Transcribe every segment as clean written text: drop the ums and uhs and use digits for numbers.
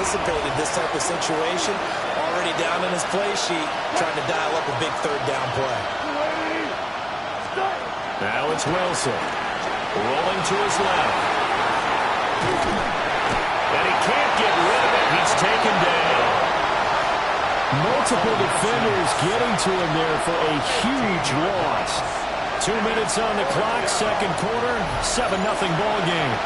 anticipated this type of situation. Already down in his play sheet, trying to dial up a big third down play. Now it's Wilson. Rolling to his left. And he can't get rid of it. He's taken down. Multiple defenders getting to him there for a huge loss. 2 minutes on the clock, second quarter, 7-0 ball game.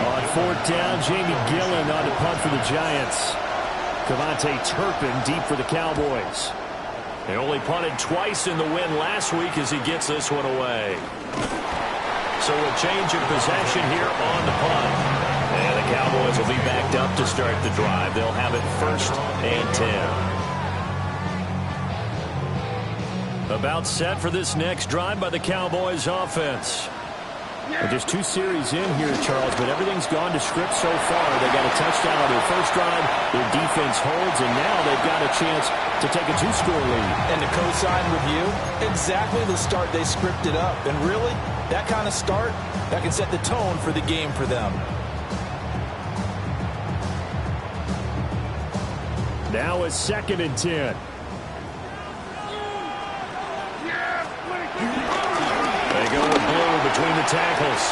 On fourth down, Jamie Gillen on the punt for the Giants. Cavante Turpin deep for the Cowboys. They only punted twice in the win last week as he gets this one away. So a change of possession here on the punt. And the Cowboys will be backed up to start the drive. They'll have it 1st and 10. About set for this next drive by the Cowboys offense. And just 2 series in here, Charles, but everything's gone to script so far. They got a touchdown on their first drive. Their defense holds, and now they've got a chance to take a 2-score lead. And the cosign review, exactly the start they scripted up. And really, that kind of start, that can set the tone for the game for them. Now it's 2nd and 10. They go with Blue between the tackles.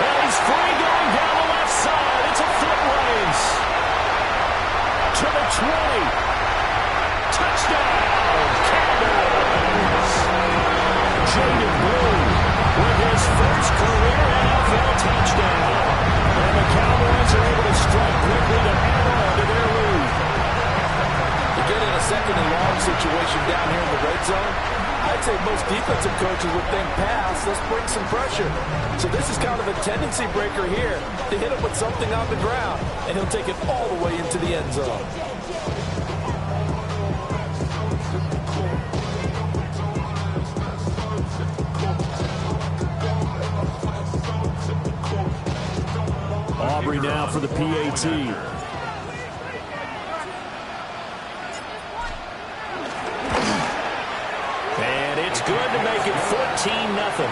And he's free going down the left side. It's a foot race. To the 20. Touchdown, Cowboys. Jaden Blue with his first career NFL touchdown. And the Cowboys are able to strike quickly to add on to their lead. To get in a 2nd and long situation down here in the red zone, I'd say most defensive coaches would think pass, let's bring some pressure. So this is kind of a tendency breaker here to hit him with something on the ground, and he'll take it all the way into the end zone. Aubrey now for the PAT. Good to make it 14-0.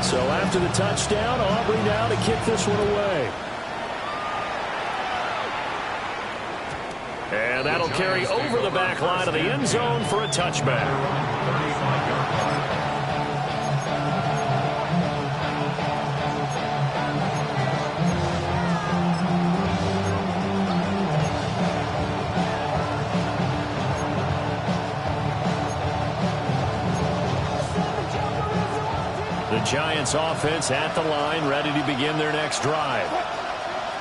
So after the touchdown, Aubrey now to kick this one away. And that'll carry over the back line of the end zone for a touchback. The Giants offense at the line, ready to begin their next drive.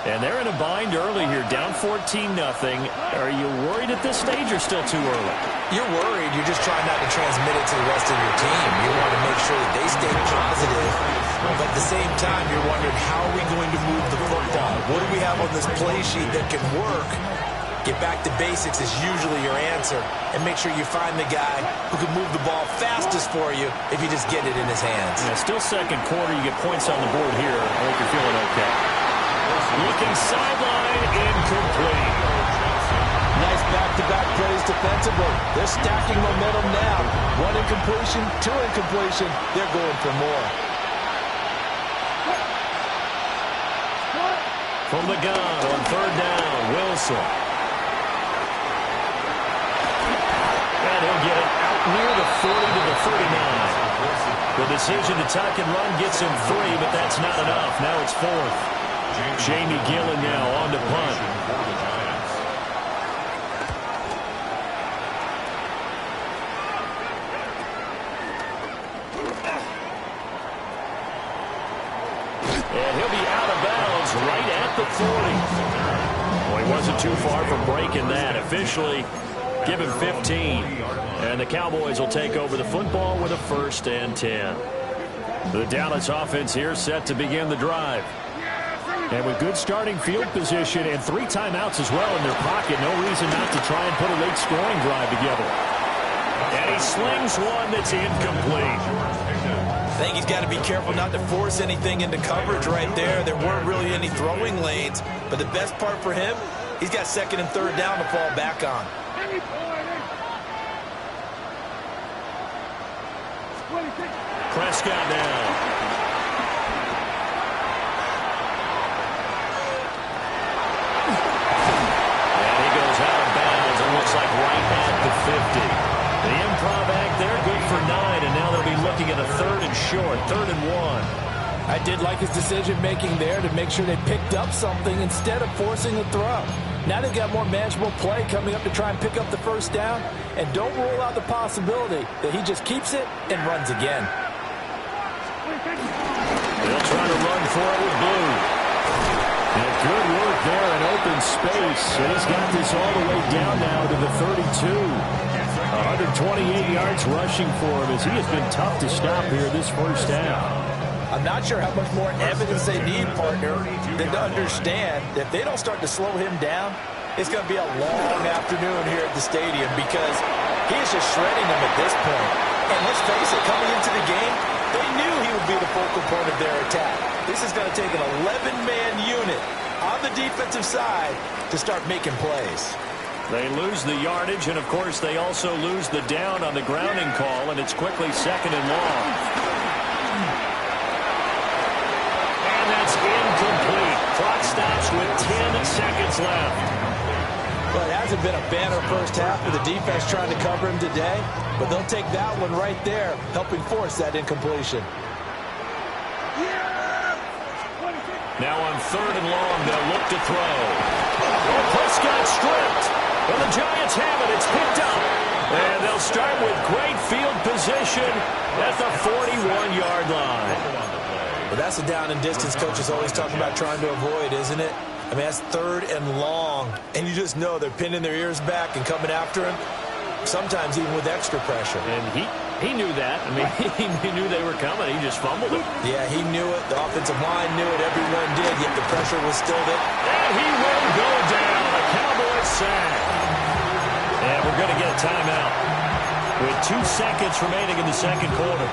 And they're in a bind early here, down 14-0. Are you worried at this stage or still too early? You're worried. You're just trying not to transmit it to the rest of your team. You want to make sure that they stay positive. But at the same time, you're wondering, how are we going to move the football? What do we have on this play sheet that can work? Get back to basics is usually your answer. And make sure you find the guy who can move the ball fastest for you if you just get it in his hands. Yeah, still second quarter. You get points on the board here. I think you're feeling okay. Looking sideline, incomplete. Nice back-to-back plays defensively. They're stacking momentum now. 1 incompletion, 2 incompletion. They're going for more. From the gun on 3rd down, Wilson. And he'll get it out near the 40 to the 39. The decision to tuck and run gets him 3, but that's not enough. Now it's 4th. Jamie Gillen now on to punt. And he'll be out of bounds right at the 40. Well, he wasn't too far from breaking that. Officially, give him 15. And the Cowboys will take over the football with a 1st and 10. The Dallas offense here set to begin the drive. And with good starting field position and 3 timeouts as well in their pocket, no reason not to try and put a late scoring drive together. And he slings one that's incomplete. I think he's got to be careful not to force anything into coverage right there. There weren't really any throwing lanes, but the best part for him, he's got second and third down to fall back on. Prescott now. Like right at the 50. The improv act there, good for 9, and now they'll be looking at a third and short, 3rd and 1. I did like his decision-making there to make sure they picked up something instead of forcing the throw. Now they've got more manageable play coming up to try and pick up the first down, and don't rule out the possibility that he just keeps it and runs again. They'll try to run for it with Blue. And good work there in open space. And he's got this all the way down now to the 32. 128 yards rushing for him as he has been tough to stop here this first half. I'm not sure how much more evidence they need, partner, than to understand that if they don't start to slow him down, it's going to be a long afternoon here at the stadium because he is just shredding them at this point. And let's face it, coming into the game, they knew he would be the focal point of their attack. This is going to take an 11-man unit on the defensive side to start making plays. They lose the yardage, and, of course, they also lose the down on the grounding call, and it's quickly 2nd and long. And that's incomplete. Clock stops with 10 seconds left. Well, it hasn't been a banner first half for the defense trying to cover him today, but they'll take that one right there, helping force that incompletion. Now on 3rd and long, they'll look to throw. Oh, Prescott stripped. And the Giants have it. It's picked up. And they'll start with great field position at the 41-yard line. Well, that's the down and distance coach is always talking about trying to avoid, isn't it? I mean, that's 3rd and long. And you just know they're pinning their ears back and coming after him, sometimes even with extra pressure. And he knew that. I mean, he knew they were coming. He just fumbled it. Yeah, he knew it. The offensive line knew it. Everyone did, yet the pressure was still there. And he will go down. A Cowboys sack. And we're going to get a timeout with 2 seconds remaining in the second quarter.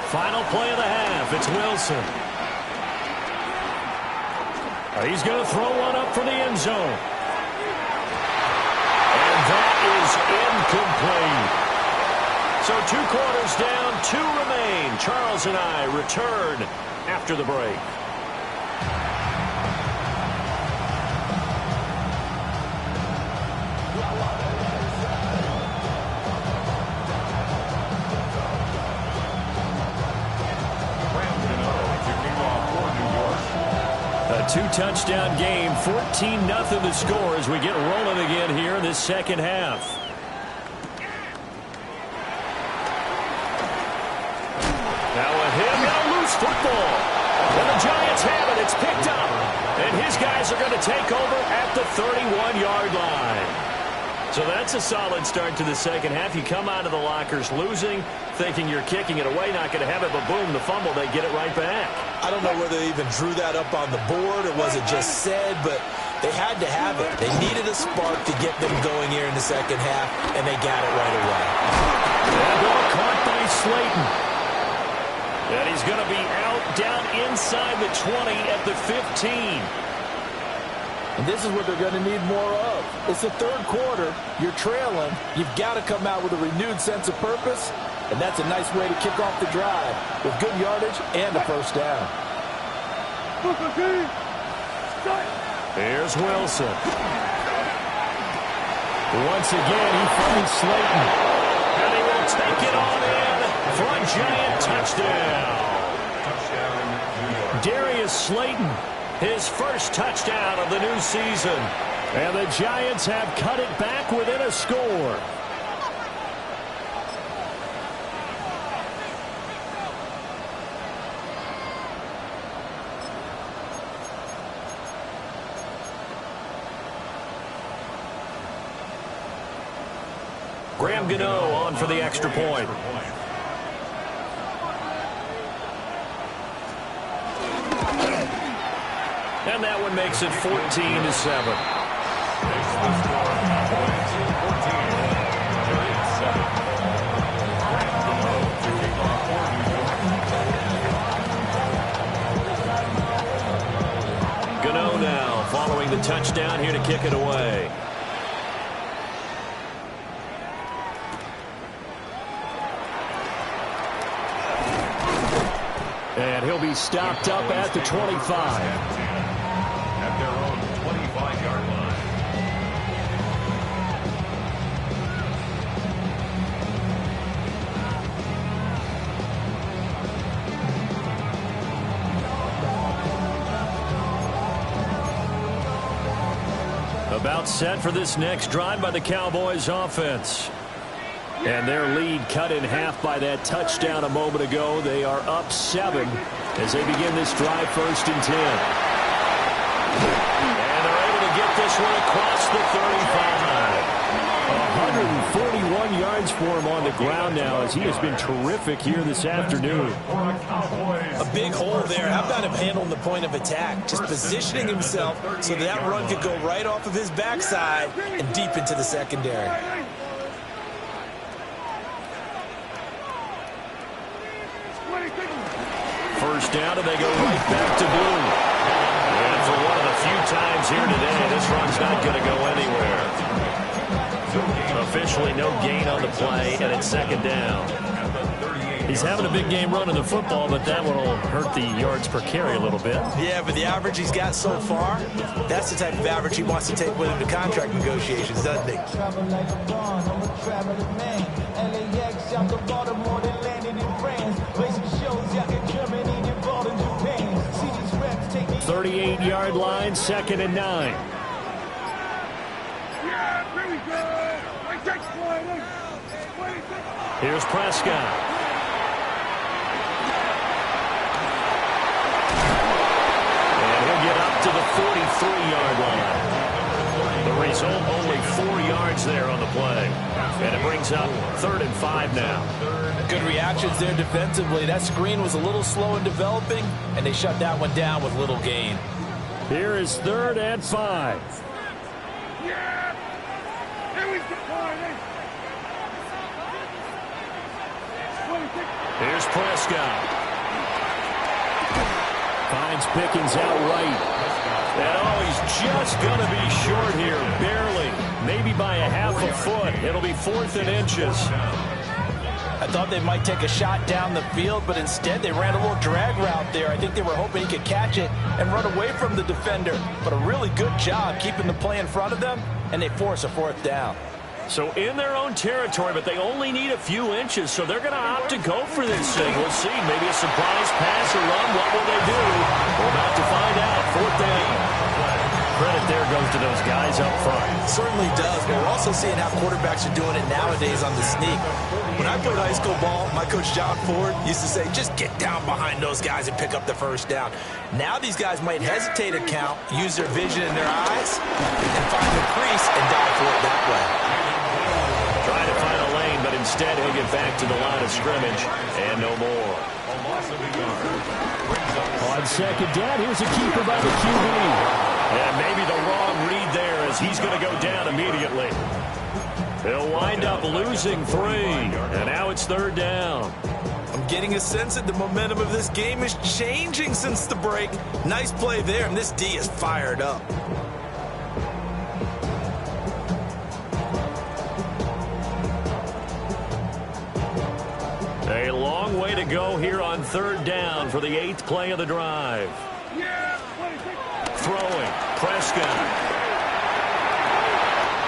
Final play of the half. It's Wilson. He's going to throw one up for the end zone. And that is incomplete. So 2 quarters down, 2 remain. Charles and I return after the break. A 2-touchdown game, 14-0 the score as we get rolling again here in this second half. Now with him, a loose football. And the Giants have it. It's picked up. And his guys are going to take over at the 31-yard line. So that's a solid start to the second half. You come out of the lockers losing, thinking you're kicking it away, not going to have it, but boom, the fumble, they get it right back. I don't know whether they even drew that up on the board or was it just said, but they had to have it. They needed a spark to get them going here in the second half, and they got it right away. That ball caught by Slayton. And he's going to be out down inside the 20 at the 15. And this is what they're going to need more of. It's the third quarter. You're trailing. You've got to come out with a renewed sense of purpose, and that's a nice way to kick off the drive with good yardage and a first down. Here's Wilson. Once again, he finds Slayton. And he will take it on in for a Giant touchdown. Darius Slayton, his first touchdown of the new season. And the Giants have cut it back within a score. Graham Gano on for the extra point. And that one makes it 14-7. be stopped up at the 25. At their own 25-yard line. About set for this next drive by the Cowboys offense. And their lead cut in half by that touchdown a moment ago. They are up 7 as they begin this drive, 1st and 10. And they're able to get this one across the 35. 141 yards for him on the ground now as he has been terrific here this afternoon. A big hole there. How about him handling the point of attack? Just positioning himself so that run could go right off of his backside and deep into the secondary. First down, and they go right back to Blue. And for one of the few times here today, this run's not going to go anywhere. Officially no gain on the play, and it's 2nd down. He's having a big game running the football, but that one will hurt the yards per carry a little bit. Yeah, but the average he's got so far, that's the type of average he wants to take with him to contract negotiations, doesn't he? 38-yard line, 2nd and 9. Here's Prescott. And he'll get up to the 43-yard line. The result, only 4 yards there on the play. And it brings up 3rd and 5 now. Good reactions there defensively. That screen was a little slow in developing, and they shut that one down with little gain. Here is 3rd and 5. Here's Prescott. Finds Pickens outright. And he's just going to be short here, barely. Maybe by a half a foot. It'll be 4th and inches. I thought they might take a shot down the field, but instead they ran a little drag route there. I think they were hoping he could catch it and run away from the defender. But a really good job keeping the play in front of them, and they force a 4th down. So in their own territory, but they only need a few inches, so they're going to opt to go for this thing. We'll see. Maybe a surprise pass or run. What will they do? We're about to find out. 4th down. Credit there goes to those guys up front. Certainly does, but we're also seeing how quarterbacks are doing it nowadays on the sneak. When I played high school ball, my coach John Ford used to say, just get down behind those guys and pick up the 1st down. Now these guys might hesitate to count, use their vision in their eyes, and find the crease and dive for it that way. Trying to find a lane, but instead he'll get back to the line of scrimmage and no more. On 2nd down, here's a keeper by the QB. And maybe the wrong read there as he's going to go down immediately. They'll wind up losing 3, and now it's 3rd down. I'm getting a sense that the momentum of this game is changing since the break. Nice play there, and this D is fired up. A long way to go here on 3rd down for the 8th play of the drive. Throwing, Prescott.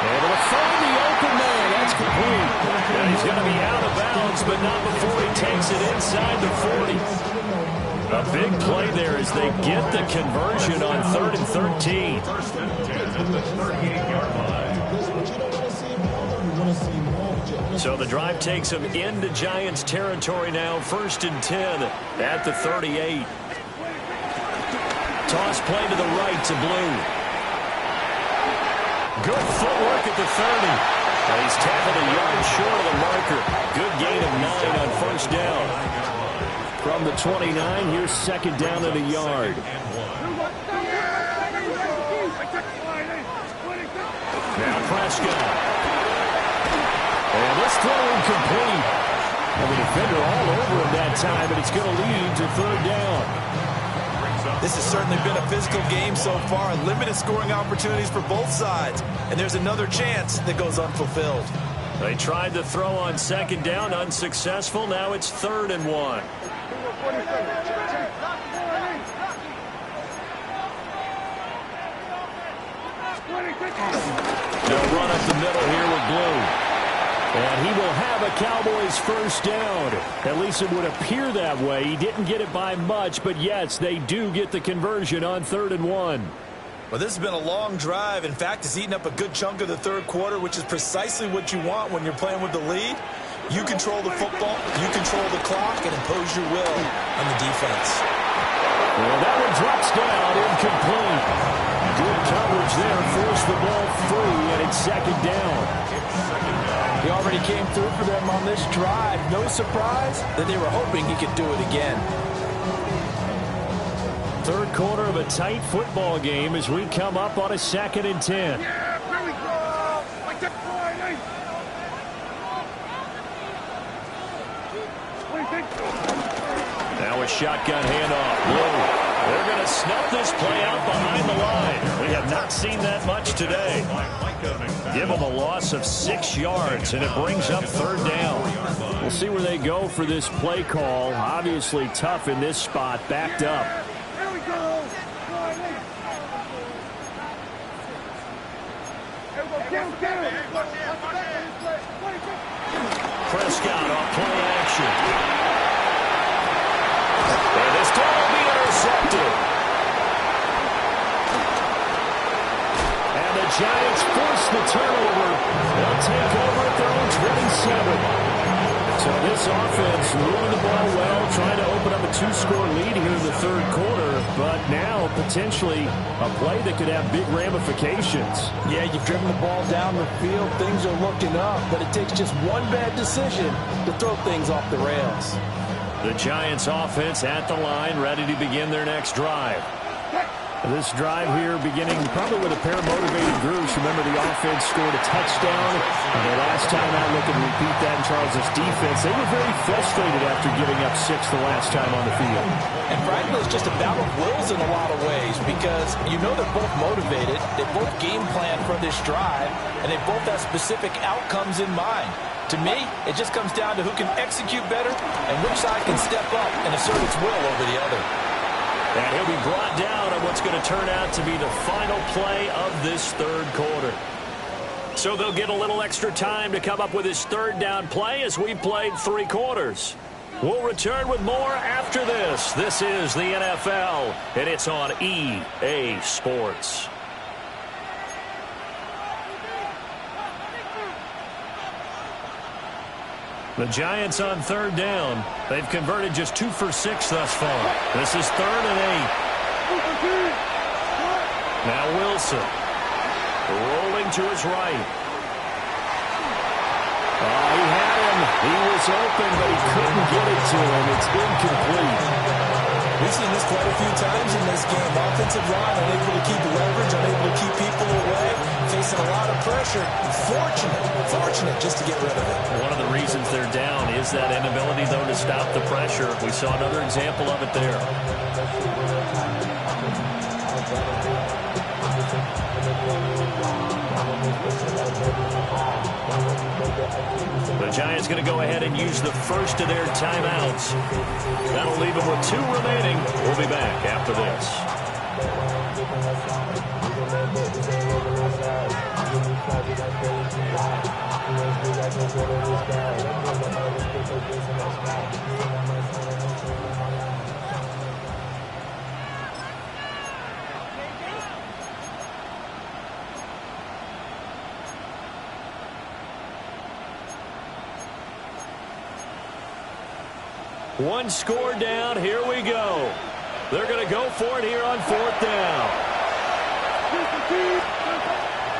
Able to find the open man. That's complete. And he's going to be out of bounds, but not before he takes it inside the 40. A big play there as they get the conversion on 3rd and 13. First and 10 at the 38-yard line. So the drive takes them into Giants territory now. 1st and 10 at the 38. Toss play to the right to Blue. Good footwork at the 30. And he's tackled a yard short of the marker. Good gain of 9 on 1st down. From the 29, here's 2nd down at a yard. Now Prescott. And this throw incomplete. And the defender all over him that time, but it's going to lead to 3rd down. This has certainly been a physical game so far. Limited scoring opportunities for both sides. And there's another chance that goes unfulfilled. They tried to throw on 2nd down, unsuccessful. Now it's 3rd and 1. They'll run up the middle here with Blue. And he will have a Cowboys first down. At least it would appear that way. He didn't get it by much, but yes, they do get the conversion on 3rd and 1. Well, this has been a long drive. In fact, it's eaten up a good chunk of the third quarter, which is precisely what you want when you're playing with the lead. You control the football, you control the clock, and impose your will on the defense. Well, that one drops down, incomplete. Good coverage there, forced the ball free, and it's 2nd down. He already came through for them on this drive. No surprise that they were hoping he could do it again. Third quarter of a tight football game as we come up on a 2nd and 10. Now a shotgun handoff. Blue. They're going to snuff this play out behind the line. We have not seen that much today. Give them a loss of 6 yards, and it brings up 3rd down. We'll see where they go for this play call. Obviously tough in this spot, backed up. Prescott off play action. And this time will be intercepted. And the Giants force the turnover. They'll take over at their own 27. So this offense moving the ball well, trying to open up a 2-score lead here in the third quarter, but now potentially a play that could have big ramifications. Yeah, you've driven the ball down the field. Things are looking up, but it takes just one bad decision to throw things off the rails. The Giants offense at the line, ready to begin their next drive. This drive here beginning probably with a pair of motivated groups. Remember, the offense scored a touchdown. And the last time out, look and repeat that in Charles' defense. They were very frustrated after giving up 6 the last time on the field. And frankly, it's just a battle of wills in a lot of ways because you know they're both motivated. They both game plan for this drive, and they both have specific outcomes in mind. To me, it just comes down to who can execute better and which side can step up and assert its will over the other. And he'll be brought down on what's going to turn out to be the final play of this third quarter. So they'll get a little extra time to come up with his 3rd down play as we played 3 quarters. We'll return with more after this. This is the NFL, and it's on EA Sports. The Giants on 3rd down. They've converted just 2 for 6 thus far. This is 3rd and 8. Now Wilson. Rolling to his right. He had him. He was open, but he couldn't get it to him. It's incomplete. We've seen this quite a few times in this game. Offensive line unable to keep leverage, unable to keep people away, facing a lot of pressure. Fortunate just to get rid of it. One of the reasons they're down is that inability, though, to stop the pressure. We saw another example of it there. The Giants going to go ahead and use the first of their timeouts. That'll leave them with 2 remaining. We'll be back after this. One score down. Here we go. They're going to go for it here on 4th down.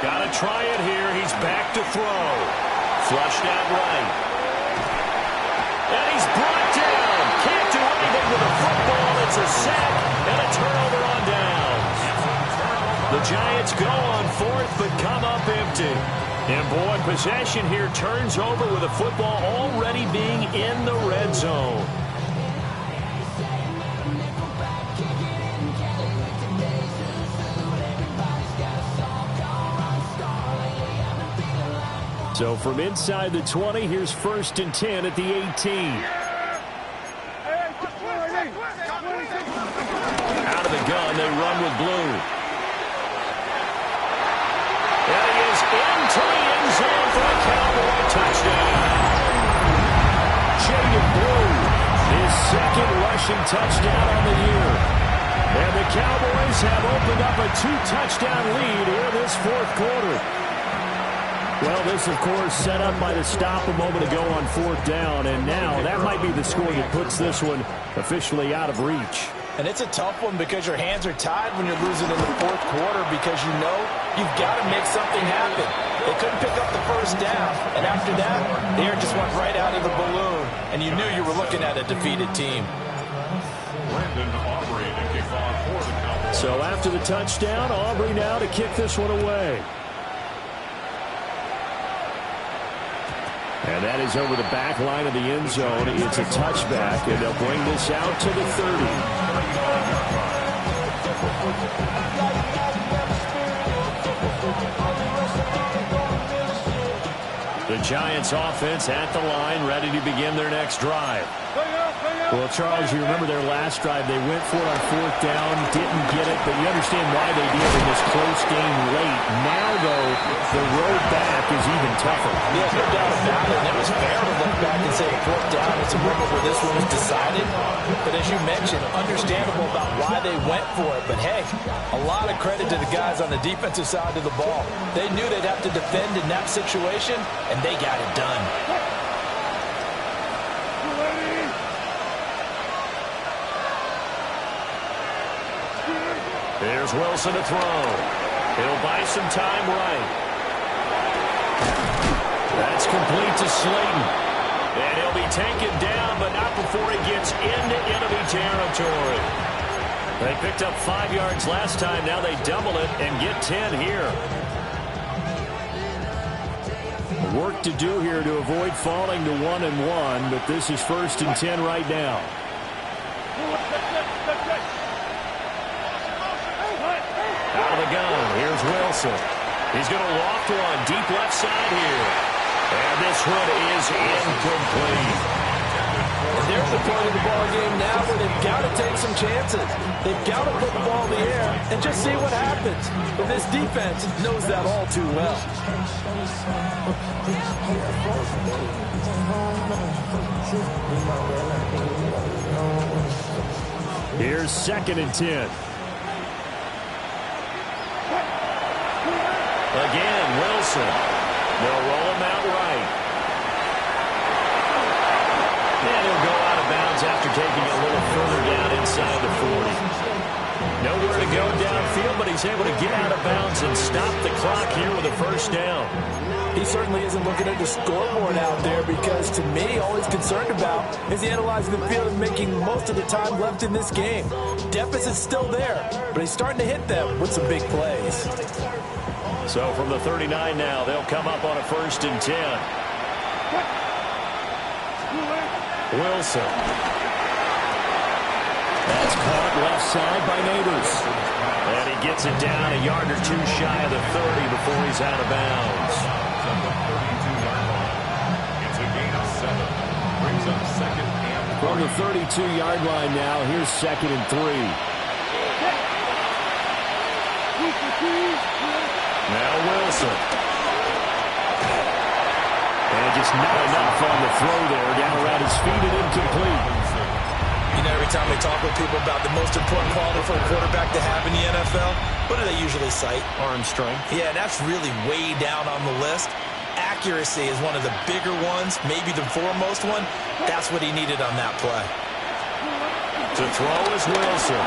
Got to try it here. He's back to throw. Flushed out right. And he's brought down. Can't do anything with the football. It's a sack and a turnover on downs. The Giants go on 4th but come up empty. And boy, possession here turns over with the football already being in the red zone. So from inside the 20, here's 1st and 10 at the 18. Out of the gun, they run with Blue. And he is in rushing touchdown on the year. And the Cowboys have opened up a 2-touchdown lead here this fourth quarter. Well, this, of course, set up by the stop a moment ago on fourth down. And now that might be the score that puts this one officially out of reach. And it's a tough one because your hands are tied when you're losing in the fourth quarter because you know you've got to make something happen. They couldn't pick up the first down, and after that, the air just went right out of the balloon, and you knew you were looking at a defeated team. Brandon Aubrey to kick off for the Cowboys. So after the touchdown, Aubrey now to kick this one away. And that is over the back line of the end zone. It's a touchback, and they'll bring this out to the 30. The Giants offense at the line, ready to begin their next drive. Well, Charles, you remember their last drive. They went for it on fourth down, didn't get it, but you understand why they did in this close game late. Now, though, the road back is even tougher. Yeah, no doubt about it. And it was fair to look back and say fourth down is a moment where this one was decided. But as you mentioned, understandable about why they went for it. But, hey, a lot of credit to the guys on the defensive side of the ball. They knew they'd have to defend in that situation, and they got it done. There's Wilson to throw. He'll buy some time right. That's complete to Slayton. And he'll be taken down, but not before he gets into enemy territory. They picked up 5 yards last time. Now they double it and get 10 here. Work to do here to avoid falling to 1-1, but this is 1st and 10 right now. Out of the gun, here's Wilson. He's going to loft one deep left side here. And this one is incomplete. And there's the point of the ball game now where they've got to take some chances. They've got to put the ball in the air and just see what happens. But this defense knows that all too well. Here's 2nd and 10. Again, Wilson. They'll roll him out right. And he'll go out of bounds after taking a little further down inside the 40. Nowhere to go downfield, but he's able to get out of bounds and stop the clock here with a first down. He certainly isn't looking at the scoreboard out there because, to me, all he's concerned about is analyzing the field and making most of the time left in this game. Deficit's still there, but he's starting to hit them with some big plays. So from the 39 now, they'll come up on a 1st and 10. Wilson. That's caught left side by Neighbors. And he gets it down a yard or two shy of the 30 before he's out of bounds. It's a gain of 7. Brings up 2nd and 3. From the 32-yard line now, here's 2nd and 3. Now Wilson. And just not enough on the throw there. Down around his feet and incomplete. You know, every time we talk with people about the most important quality for a quarterback to have in the NFL, what do they usually cite? Arm strength. Yeah, that's really way down on the list. Accuracy is one of the bigger ones, maybe the foremost one. That's what he needed on that play. To throw is Wilson.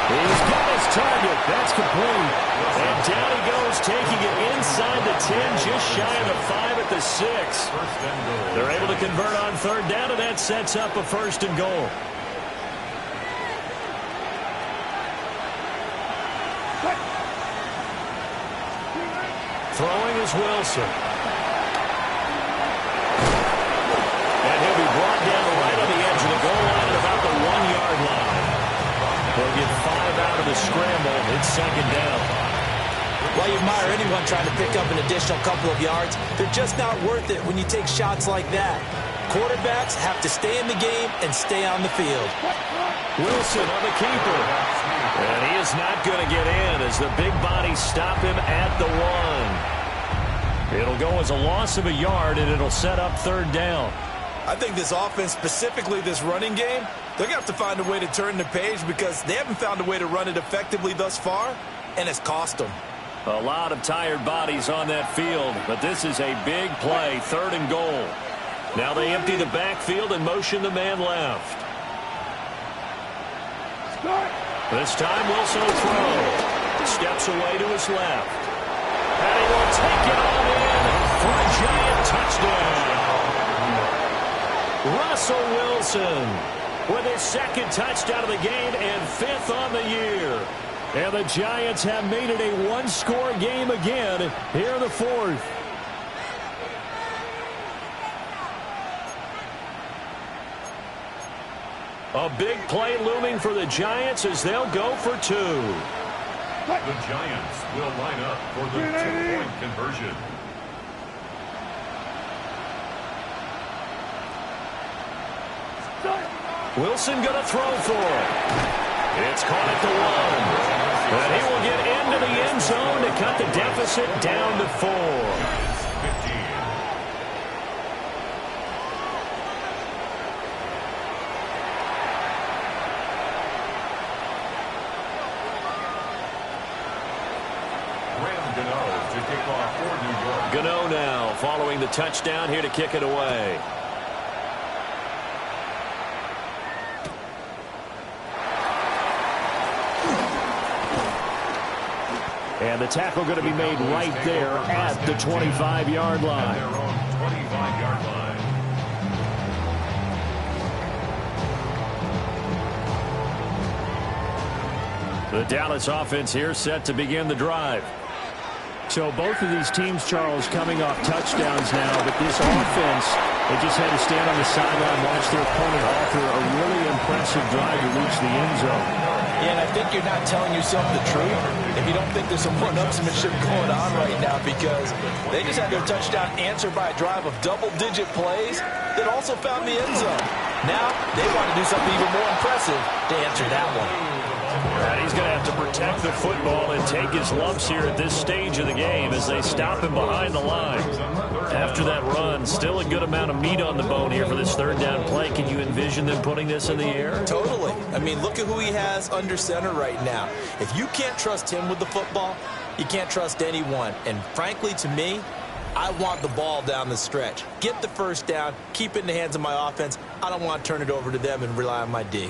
He's got his target. That's complete. And down he goes, taking it inside the 10, just shy of the 5 at the 6. They're able to convert on 3rd down, and that sets up a 1st and goal. Throwing is Wilson. And he'll be brought down right on the edge of the goal line at about the 1-yard line. They'll get 5 out of the scramble. It's 2nd down. While you admire anyone trying to pick up an additional couple of yards, they're just not worth it when you take shots like that. Quarterbacks have to stay in the game and stay on the field. Wilson on the keeper. And he is not going to get in as the big bodies stop him at the 1. It'll go as a loss of a yard, and it'll set up 3rd down. I think this offense, specifically this running game, they're going to have to find a way to turn the page because they haven't found a way to run it effectively thus far, and it's cost them. A lot of tired bodies on that field, but this is a big play, 3rd and goal. Now they empty the backfield and motion the man left. This time Wilson will throw. Steps away to his left. And he will take it on in for a giant touchdown. Russell Wilson with his 2nd touchdown of the game and 5th on the year. And the Giants have made it a one-score game again here in the 4th. A big play looming for the Giants as they'll go for 2. The Giants will line up for the 2-point conversion. Wilson going to throw for it. It's caught at the 1. And he will get into the end zone to cut the deficit down to 4. 15. Gano now following the touchdown here to kick it away. And the tackle going to be made right there at the 25-yard line. Their own 25-yard line. The Dallas offense here set to begin the drive. So both of these teams, Charles, coming off touchdowns now, but this offense, they just had to stand on the sideline, watch their opponent offer a really impressive drive to reach the end zone. Yeah, and I think you're not telling yourself the truth if you don't think there's some one-upsmanship going on right now, because they just had their touchdown answered by a drive of double-digit plays that also found the end zone. Now they want to do something even more impressive to answer that one. And he's going to have to protect the football and take his lumps here at this stage of the game as they stop him behind the line. After that run, still a good amount of meat on the bone here for this 3rd down play. Can you envision them putting this in the air? Totally. I mean, look at who he has under center right now. If you can't trust him with the football, you can't trust anyone. And frankly, to me, I want the ball down the stretch. Get the 1st down, keep it in the hands of my offense. I don't want to turn it over to them and rely on my D.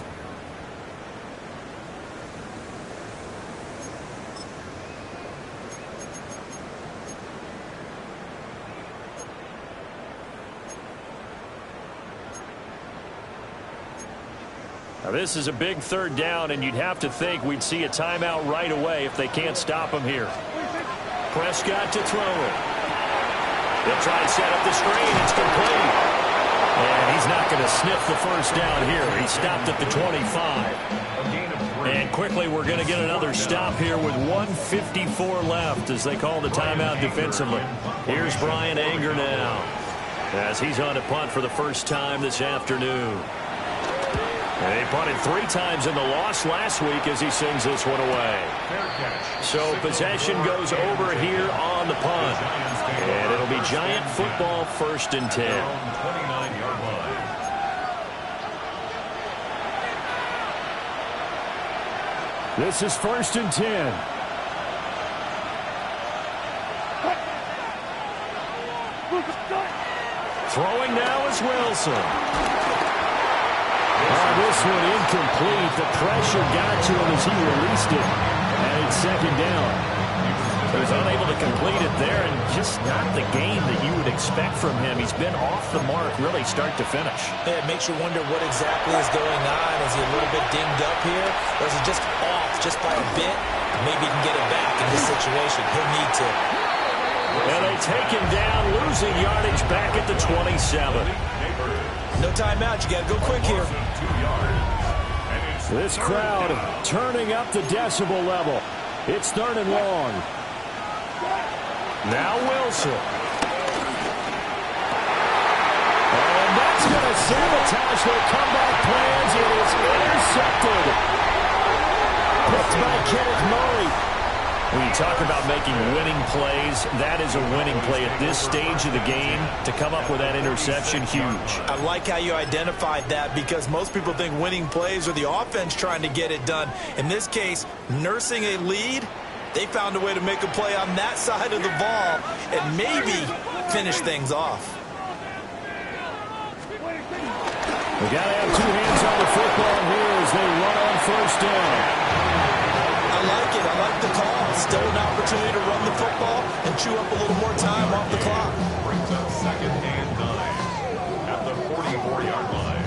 Now this is a big 3rd down, and you'd have to think we'd see a timeout right away if they can't stop him here. Prescott to throw it. They'll try and set up the screen. It's complete. And he's not going to sniff the 1st down here. He stopped at the 25. And quickly we're going to get another stop here with 1:54 left as they call the timeout defensively. Here's Brian Anger now as he's on a punt for the first time this afternoon. And they punted 3 times in the loss last week as he sends this one away. So possession goes over here on the punt. And it'll be Giant football, 1st and 10. 29-yard line. This is 1st and 10. Throwing now is Wilson. This one incomplete. The pressure got to him as he released it. And it's 2nd down. He was unable to complete it there, and just not the game that you would expect from him. He's been off the mark really start to finish. Yeah, it makes you wonder what exactly is going on. Is he a little bit dinged up here? Or is he just off just by a bit? Maybe he can get it back in this situation. He'll need to. And they take him down, losing yardage back at the 27. No timeout. You got to go quick here. This crowd turning up the decibel level. It's 3rd and long. Now Wilson. And that's going to sabotage their comeback plans. It is intercepted. Picked by Kenneth Murray. When you talk about making winning plays, that is a winning play at this stage of the game. To come up with that interception, huge. I like how you identified that, because most people think winning plays are the offense trying to get it done. In this case, nursing a lead, they found a way to make a play on that side of the ball and maybe finish things off. We got to have two hands on the football here as they run on first down. I like it. I like the call. Still an opportunity to run the football and chew up a little more time off the clock. Brings up 2nd and 9 at the 44-yard line.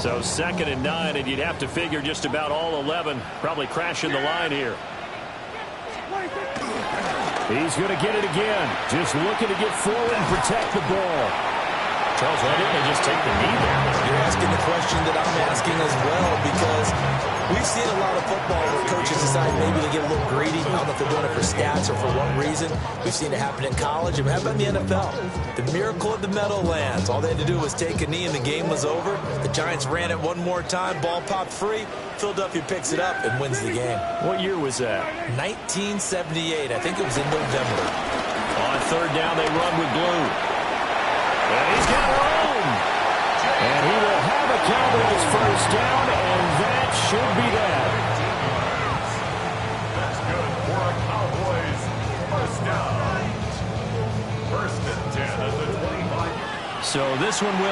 So 2nd and 9, and you'd have to figure just about all 11 probably crashing the line here. He's going to get it again. Just looking to get forward and protect the ball. Charles, why didn't they just take the knee there? You're asking the question that I'm asking as well, because we've seen a lot of football where coaches decide maybe to get a little greedy. I don't know if they're doing it for stats or for what reason. We've seen it happen in college. It happened in the NFL. The miracle of the Meadowlands. All they had to do was take a knee and the game was over. The Giants ran it one more time. Ball popped free. Philadelphia picks it up and wins the game. What year was that? 1978. I think it was in November. On 3rd down, they run with Blue. And he's got room. And he will have a Cowboys first down, and that should be that. That's good for a Cowboys first down. 1st and 10 at the 25. So this one will